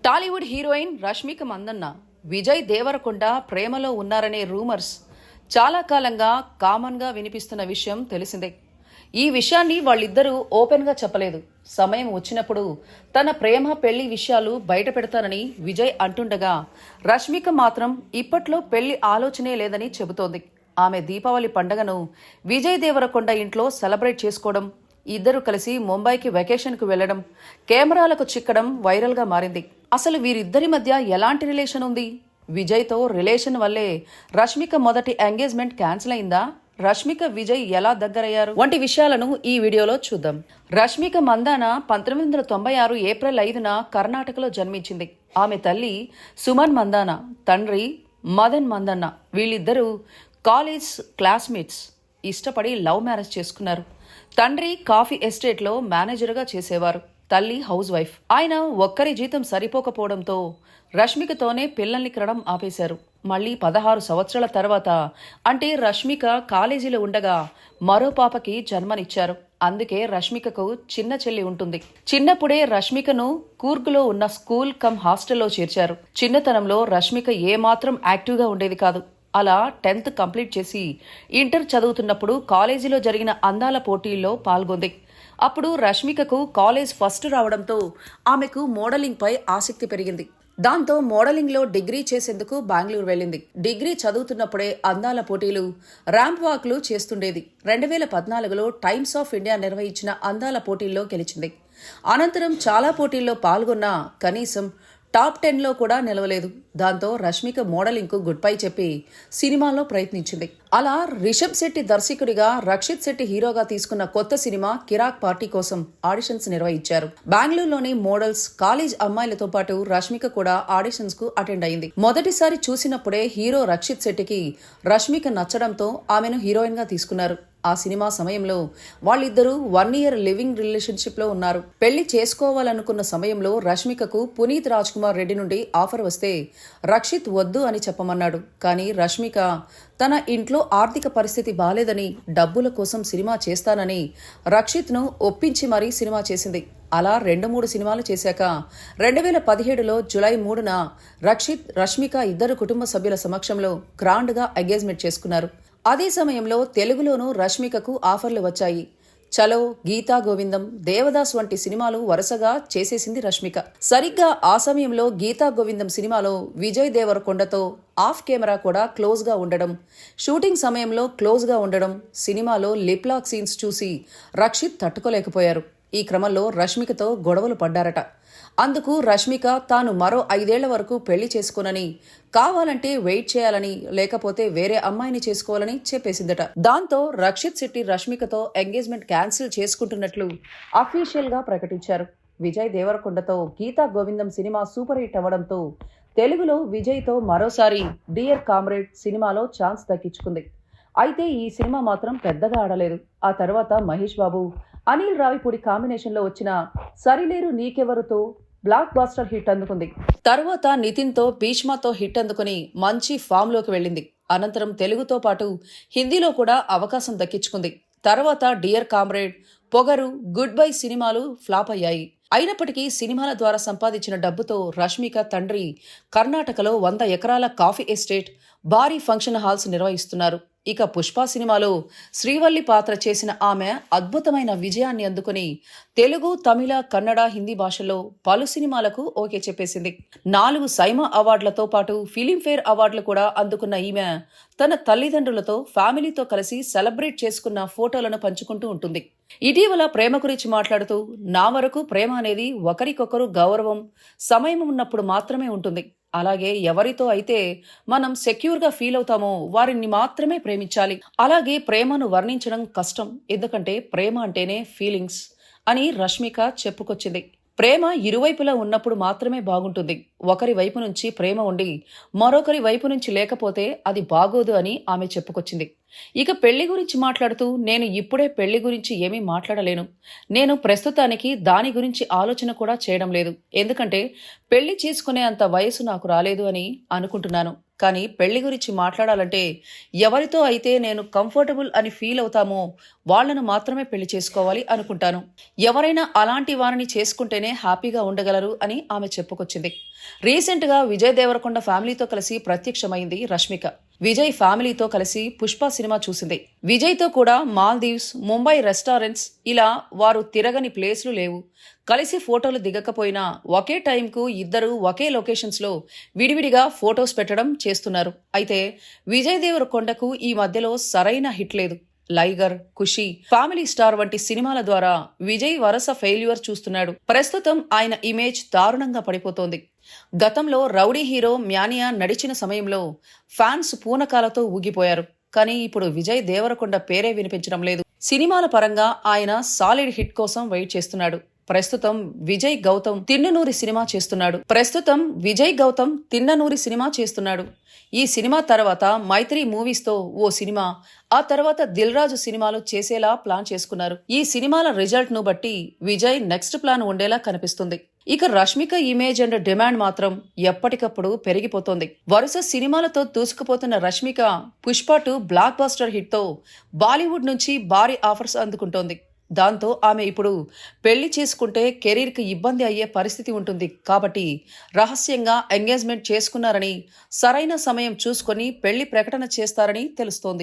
Tollywood heroine Rashmika Mandanna Vijay Devarakonda ప్రేమలో ఉన్నారనే rumours చాలా కాలంగా కామన్గా వినిపిస్తున్న విషయం తెలిసిందే. ఈ విషయాన్ని వాళ్ళిద్దరూ ఓపెన్గా చెప్పలేదు. సమయం వచ్చినప్పుడు తన ప్రేమ పెళ్లి విషయాలు బయట పెడతానని విజయ్ అంటుండగా, రష్మిక మాత్రం ఇప్పట్లో పెళ్లి ఆలోచనే లేదని చెబుతోంది. ఆమె దీపావళి పండుగను విజయ్ దేవరకొండ ఇంట్లో సెలబ్రేట్ చేసుకోవడం, ఇద్దరు కలిసి ముంబైకి వెకేషన్కు వెళ్లడం, కెమెరాలకు చిక్కడం వైరల్గా మారింది. అసలు వీరిద్దరి మధ్య ఎలాంటి రిలేషన్ ఉంది? విజయ్తో రిలేషన్ వల్లే రష్మిక మొదటి ఎంగేజ్మెంట్ క్యాన్సిల్ అయిందా? రష్మిక విజయ్ ఎలా దగ్గరయ్యారు వంటి విషయాలను ఈ వీడియోలో చూద్దాం. రష్మిక మందాన 1996 ఏప్రిల్ 5న కర్ణాటకలో జన్మించింది. ఆమె తల్లి సుమన్ మందాన, తండ్రి మదన్ మందన్న. వీళ్ళిద్దరూ కాలేజ్ క్లాస్మేట్స్. ఇష్టపడి లవ్ మ్యారేజ్ చేసుకున్నారు. తండ్రి కాఫీ ఎస్టేట్లో మేనేజర్గా చేసేవారు. తల్లి హౌస్ వైఫ్. ఆయన ఒక్కరి జీతం సరిపోకపోవడంతో రష్మికతోనే పిల్లల్ని కనడం ఆపేశారు. మళ్ళీ 16 సంవత్సరాల తర్వాత, అంటే రష్మిక కాలేజీలో ఉండగా మరో పాపకి జన్మనిచ్చారు. అందుకే రష్మికకు చిన్న చెల్లి ఉంటుంది. చిన్నప్పుడే రష్మికను కూర్గ్లో ఉన్న స్కూల్ కమ్ హాస్టల్లో చేర్చారు. చిన్నతనంలో రష్మిక ఏమాత్రం యాక్టివ్గా ఉండేది కాదు. అలా 10th కంప్లీట్ చేసి ఇంటర్ చదువుతున్నప్పుడు కాలేజీలో జరిగిన అందాల పోటీల్లో పాల్గొంది. అప్పుడు రష్మికకు కాలేజ్ ఫస్ట్ రావడంతో ఆమెకు మోడలింగ్పై ఆసక్తి పెరిగింది. దాంతో మోడలింగ్లో డిగ్రీ చేసేందుకు బెంగళూరు వెళ్ళింది. డిగ్రీ చదువుతున్నప్పుడే అందాల పోటీలు, ర్యాంప్ వాక్లు చేస్తుండేది. 2014లో టైమ్స్ ఆఫ్ ఇండియా నిర్వహించిన అందాల పోటీల్లో గెలిచింది. అనంతరం చాలా పోటీల్లో పాల్గొన్నా కనీసం టాప్ 10లో కూడా నిలవలేదు. దాంతో రష్మిక మోడలింగ్కు గుడ్ బై చెప్పి సినిమాలో ప్రయత్నించింది. అలా రిషబ్ శెట్టి దర్శకుడిగా, రక్షిత్ శెట్టి హీరోగా తీసుకున్న కొత్త సినిమా కిరాక్ పార్టీ కోసం ఆడిషన్స్ నిర్వహించారు. బెంగళూరులోని మోడల్స్, కాలేజ్ అమ్మాయిలతో పాటు రష్మిక కూడా ఆడిషన్స్ కు అటెండ్ అయింది. మొదటిసారి చూసినప్పుడే హీరో రక్షిత్ శెట్టికి రష్మిక నచ్చడంతో ఆమెను హీరోయిన్ గా తీసుకున్నారు. ఆ సినిమా సమయంలో వాళ్ళిద్దరూ 1 year లివింగ్ రిలేషన్షిప్ లో ఉన్నారు. పెళ్లి చేసుకోవాలనుకున్న సమయంలో రష్మికకు పునీత్ రాజ్ కుమార్ రెడ్డి నుండి ఆఫర్ వస్తే రక్షిత్ వద్దు అని చెప్పమన్నాడు. కానీ రష్మిక తన ఇంట్లో ఆర్థిక పరిస్థితి బాలేదని, డబ్బుల కోసం సినిమా చేస్తానని రక్షిత్ను ఒప్పించి మరీ సినిమా చేసింది. అలా 2-3 సినిమాలు చేశాక 2017లో జూలై 3న రక్షిత్, రష్మిక ఇద్దరు కుటుంబ సభ్యుల సమక్షంలో గ్రాండ్గా ఎంగేజ్మెంట్ చేసుకున్నారు. అదే సమయంలో తెలుగులోనూ రష్మికకు ఆఫర్లు వచ్చాయి. చలో, గీతా గోవిందం, దేవదాస్ వంటి సినిమాలు వరుసగా చేసేసింది రష్మిక. సరిగ్గా ఆ సమయంలో గీతా గోవిందం సినిమాలో విజయ్ దేవరకొండతో ఆఫ్ కెమెరా కూడా క్లోజ్గా ఉండడం, షూటింగ్ సమయంలో క్లోజ్గా ఉండడం, సినిమాలో లిప్ లాక్ సీన్స్ చూసి రక్షిత్ తట్టుకోలేకపోయారు. ఈ క్రమంలో రష్మికతో గొడవలు పడ్డారట. అందుకు రష్మిక తాను మరో 5 ఏళ్ల వరకు పెళ్లి చేసుకోనని, కావాలంటే వెయిట్ చేయాలని, లేకపోతే వేరే అమ్మాయిని చేసుకోవాలని చెప్పేసిందట. దాంతో రక్షిత్ శెట్టి రష్మికతో ఎంగేజ్మెంట్ క్యాన్సిల్ చేసుకుంటున్నట్లు అఫీషియల్ గా ప్రకటించారు. విజయ్ దేవరకొండతో Geetha Govindam cinema super hit అవ్వడంతో తెలుగులో విజయ్తో మరోసారి డియర్ కామ్రేడ్ సినిమాలో ఛాన్స్ దక్కించుకుంది. అయితే ఈ సినిమా మాత్రం పెద్దగా ఆడలేదు. ఆ తర్వాత మహేష్ బాబు, అనిల్ రావిపూడి కాంబినేషన్లో వచ్చిన సరిలేరు నీకెవరుతో బ్లాక్ బాస్టర్ హిట్ అందుకుంది. తర్వాత నితిన్తో భీష్మతో హిట్ అందుకుని మంచి ఫామ్లోకి వెళ్ళింది. అనంతరం తెలుగుతో పాటు హిందీలో కూడా అవకాశం దక్కించుకుంది. తర్వాత డియర్ కామ్రేడ్, పొగరు, గుడ్ బై సినిమాలు ఫ్లాప్ అయ్యాయి. అయినప్పటికీ సినిమాల ద్వారా సంపాదించిన డబ్బుతో రష్మిక తండ్రి కర్ణాటకలో 100 ఎకరాల కాఫీ ఎస్టేట్, భారీ ఫంక్షన్ హాల్స్ నిర్వహిస్తున్నారు. ఇక పుష్ప సినిమాలో శ్రీవల్లి పాత్ర చేసిన ఆమె అద్భుతమైన విజయాన్ని అందుకుని తెలుగు, తమిళ, కన్నడ, హిందీ భాషల్లో పలు సినిమాలకు ఓకే చెప్పేసింది. 4 సైమా అవార్డులతో పాటు ఫిలింఫేర్ అవార్డులు కూడా అందుకున్న ఈమె తన తల్లిదండ్రులతో, ఫ్యామిలీతో కలిసి సెలబ్రేట్ చేసుకున్న ఫోటోలను పంచుకుంటూ ఉంటుంది. ఇటీవల ప్రేమ గురించి మాట్లాడుతూ, నా వరకు ప్రేమ అనేది ఒకరికొకరు గౌరవం, సమయం ఉన్నప్పుడు మాత్రమే ఉంటుంది. అలాగే ఎవరితో అయితే మనం సెక్యూర్గా ఫీల్ అవుతామో వారిని మాత్రమే ప్రేమించాలి. అలాగే ప్రేమను వర్ణించడం కష్టం, ఎందుకంటే ప్రేమ అంటేనే ఫీలింగ్స్ అని రష్మిక చెప్పుకొచ్చింది. ప్రేమ ఇరువైపులా ఉన్నప్పుడు మాత్రమే బాగుంటుంది. ఒకరి వైపు నుంచి ప్రేమ ఉండి మరొకరి వైపు నుంచి లేకపోతే అది బాగోదు అని ఆమె చెప్పుకొచ్చింది. ఇక పెళ్లి గురించి మాట్లాడుతూ, నేను ఇప్పుడే పెళ్లి గురించి ఏమీ మాట్లాడలేను. నేను ప్రస్తుతానికి దాని గురించి ఆలోచన కూడా చేయడం లేదు. ఎందుకంటే పెళ్లి చేసుకునే అంత వయసు నాకు రాలేదు అని అనుకుంటున్నాను. కానీ పెళ్లి గురించి మాట్లాడాలంటే ఎవరితో అయితే నేను కంఫర్టబుల్ అని ఫీల్ అవుతామో వాళ్ళను మాత్రమే పెళ్లి చేసుకోవాలి అనుకుంటాను. ఎవరైనా అలాంటి వారిని చేసుకుంటేనే హ్యాపీగా ఉండగలరు అని ఆమె చెప్పుకొచ్చింది. రీసెంట్ గా విజయ్ దేవరకొండ ఫ్యామిలీతో కలిసి ప్రత్యక్షమైంది రష్మిక. విజయ్ ఫ్యామిలీతో కలిసి పుష్ప సినిమా చూసింది. విజయ్ తో కూడా మాల్దీవ్స్, ముంబై రెస్టారెంట్స్ ఇలా వారు తిరగని ప్లేస్లు లేవు. కలిసి ఫోటోలు దిగకపోయినా ఒకే టైంకు ఇద్దరు ఒకే లొకేషన్స్ లో విడివిడిగా ఫోటోస్ పెట్టడం చేస్తున్నారు. అయితే విజయ్ దేవరకొండకు ఈ మధ్యలో సరైన హిట్ లేదు. లైగర్, ఖుషి, ఫ్యామిలీ స్టార్ వంటి సినిమాల ద్వారా విజయ్ వరుస ఫెయిల్యూర్ చూస్తున్నాడు. ప్రస్తుతం ఆయన ఇమేజ్ దారుణంగా పడిపోతోంది. గతంలో రౌడీ హీరో మ్యానియా నడిచిన సమయంలో ఫ్యాన్స్ పూనకాలతో ఊగిపోయారు. కానీ ఇప్పుడు విజయ్ దేవరకొండ పేరే వినిపించడం లేదు. సినిమాల పరంగా ఆయన సాలిడ్ హిట్ కోసం వెయిట్ చేస్తున్నాడు. ప్రస్తుతం విజయ్ గౌతమ్ తిన్ననూరి సినిమా చేస్తున్నాడు. ఈ సినిమా తర్వాత మైత్రి మూవీస్ తో ఓ సినిమా, ఆ తర్వాత దిల్ రాజు సినిమాలు చేసేలా ప్లాన్ చేసుకున్నారు. ఈ సినిమాల రిజల్ట్ ను బట్టి విజయ్ నెక్స్ట్ ప్లాన్ ఉండేలా కనిపిస్తుంది. ఇక రష్మిక ఇమేజ్ అండ్ డిమాండ్ మాత్రం ఎప్పటికప్పుడు పెరిగిపోతోంది. వరుస సినిమాలతో దూసుకుపోతున్న Rashmika Pushpa 2 blockbuster hit తో బాలీవుడ్ నుంచి భారీ ఆఫర్స్ అందుకుంటోంది. దాంతో ఆమె ఇప్పుడు పెళ్లి చేసుకుంటే కెరీర్కి ఇబ్బంది అయ్యే పరిస్థితి ఉంటుంది. కాబట్టి రహస్యంగా ఎంగేజ్మెంట్ చేసుకున్నారని, సరైన సమయం చూసుకొని పెళ్లి ప్రకటన చేస్తారని తెలుస్తోంది.